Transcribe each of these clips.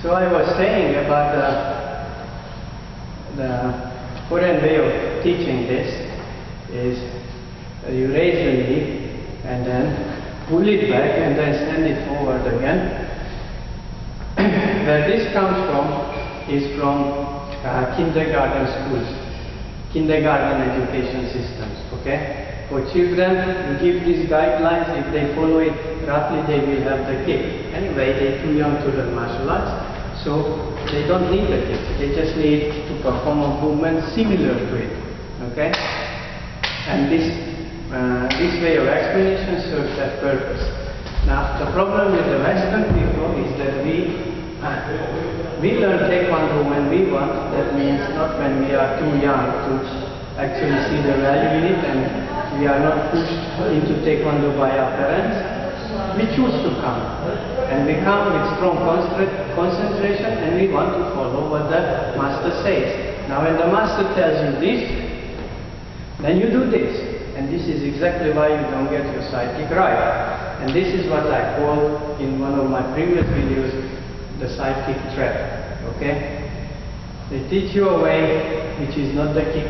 So I was saying about the Korean way of teaching this is you raise the knee and then pull it back and then send it forward again. Where this comes from is from kindergarten schools, kindergarten education systems, okay? For children, you give these guidelines, if they follow it roughly, they will have the kick. Anyway, they're too young to learn martial arts, so they don't need the kick. They just need to perform a movement similar to it, okay? And this way of explanation serves that purpose. Now, the problem with the Western people is that we learn Taekwondo when we want. That means not when we are too young to actually see the value in it, and we are not pushed into Taekwondo by our parents. We choose to come, and we come with strong concentration, and we want to follow what the master says. Now when the master tells you this, then you do this, and this is exactly why you don't get your sidekick right. And this is what I call in one of my previous videos the sidekick trap, okay? They teach you a way which is not the kick.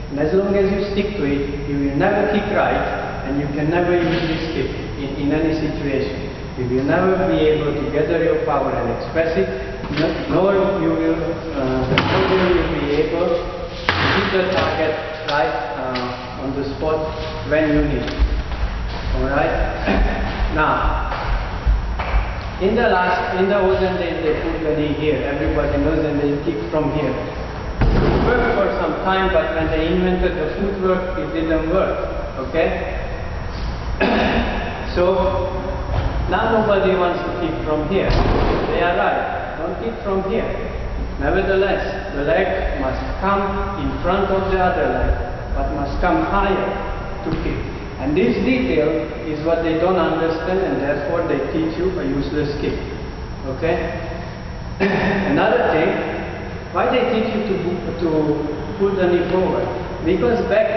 And as long as you stick to it, you will never kick right, and you can never use this kick in any situation. You will never be able to gather your power and express it, nor you will be able to hit the target right on the spot when you need it. Alright? Now, in the olden days they put the knee here, everybody knows, and they kick from here. It worked for some time, but when they invented the footwork, it didn't work, okay? So, now nobody wants to kick from here. They are right, don't kick from here. Nevertheless, the leg must come in front of the other leg, but must come higher to kick. And this detail is what they don't understand, and therefore they teach you a useless kick, okay? Another thing, why they teach you to pull the knee forward? Because back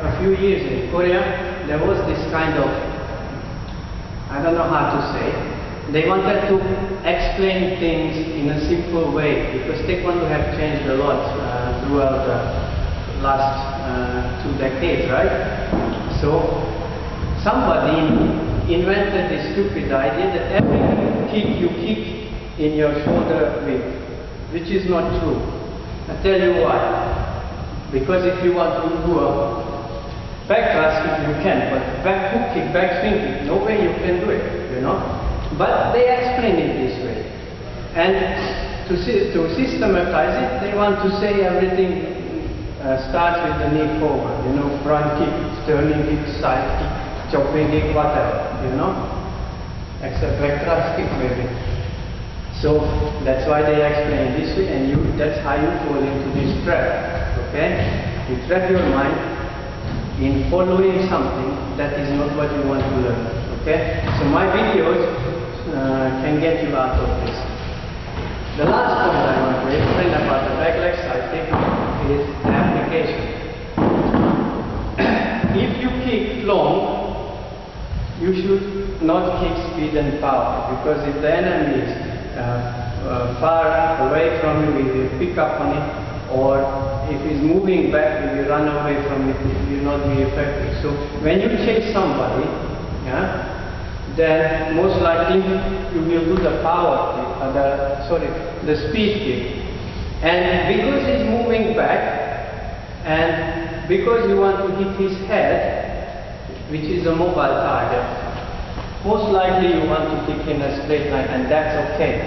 a few years in Korea, there was this kind of, I don't know how to say, they wanted to explain things in a simple way, because Taekwondo have changed a lot throughout the last 2 decades, right? So somebody invented this stupid idea that every kick you kick in your shoulder width, which is not true. I'll tell you why. Because if you want to do a back thrust kick, you can, but back hook kick, back swing kick, no way you can do it, you know. But they explain it this way. And to systematize it, they want to say everything starts with the knee forward, you know, front kick, turning kick, side kick, chopping kick, whatever, you know. Except back thrust kick maybe. So that's why they explain this way, and that's how you fall into this trap, okay? You trap your mind in following something that is not what you want to learn, okay? So my videos can get you out of this. The last point I want to explain about the back leg side kick is the application. If you kick long, you should not kick speed and power, because if the enemy is far away from you, he will pick up on it, or if he's moving back, he will run away from it, it will not be effective. So when you chase somebody, yeah, then most likely you will do the power kick, the speed kick. And because he's moving back, and because you want to hit his head, which is a mobile target, most likely you want to kick in a straight line, and that's okay,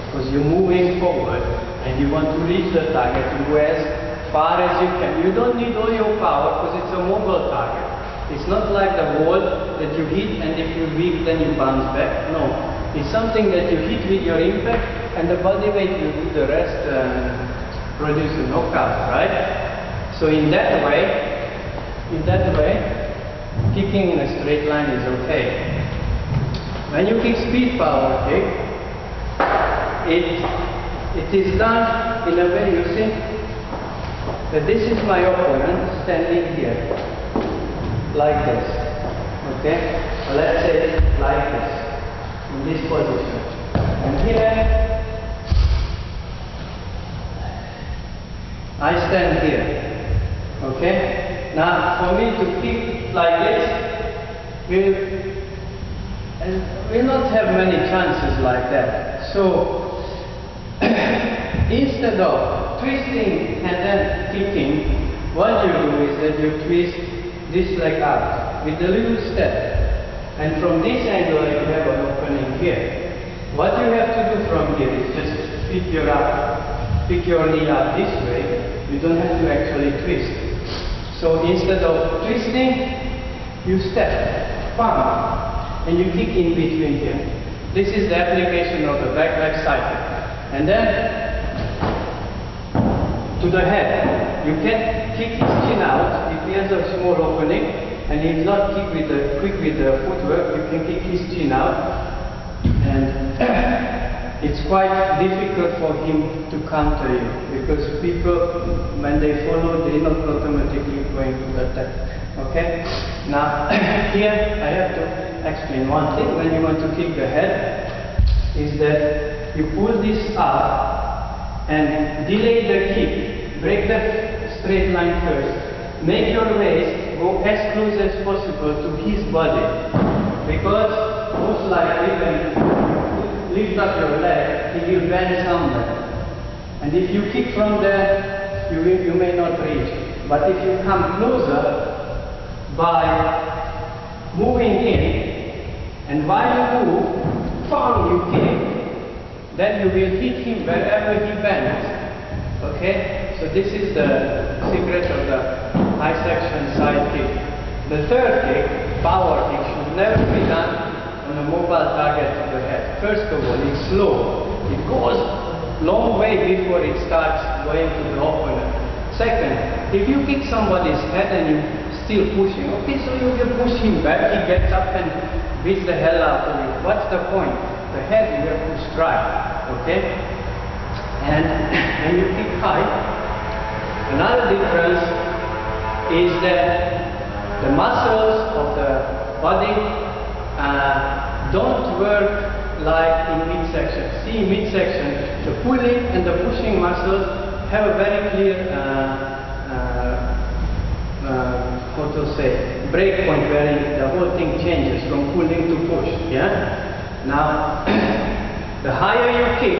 because you're moving forward and you want to reach the target, you go as far as you can. You don't need all your power because it's a mobile target. It's not like the wall that you hit and if you're weak then you bounce back. No, it's something that you hit with your impact, and the body weight will do the rest, produce a knockout, right? So in that way, kicking in a straight line is okay. When you kick speed power kick, it is done in a way, you see, that this is my opponent standing here, like this, okay? Well, let's say like this, in this position. And here, Now for me to kick like this will not have many chances like that. So instead of twisting and then kicking, what you do is that you twist this leg out with a little step. And from this angle you have an opening here. What you have to do from here is just pick your knee up this way. You don't have to actually twist. So instead of twisting, you step, palm, and you kick in between here. This is the application of the back leg cycle. And then to the head. You can kick his chin out if he has a small opening. And he's not quick with the footwork, you can kick his chin out, and it's quite difficult for him to counter you, because people, when they follow, they're not automatically going to attack. Okay? Now, here I have to explain one thing. When you want to kick the head, is that you pull this up and delay the kick, break the straight line first, make your waist go as close as possible to his body, because most likely when you lift up your leg, he will bend somewhere. And if you kick from there, you may not reach. But if you come closer by moving in, and while you move, bang, you kick, then you will hit him wherever he bends. Okay? So this is the secret of the high section side kick. The third kick, power kick, should never be done on a mobile target to the head. First of all, it's slow. It goes long way before it starts going to the opponent. Second, if you kick somebody's head and you're still pushing, okay, so you can push him back, he gets up and beats the hell out of you. What's the point? The head you have to strike, okay? And when you kick high, another difference is that the muscles of the body don't work like in midsection. See, in midsection, the pulling and the pushing muscles have a very clear, how to say, break point where the whole thing changes from pulling to push. Yeah. Now, the higher you kick,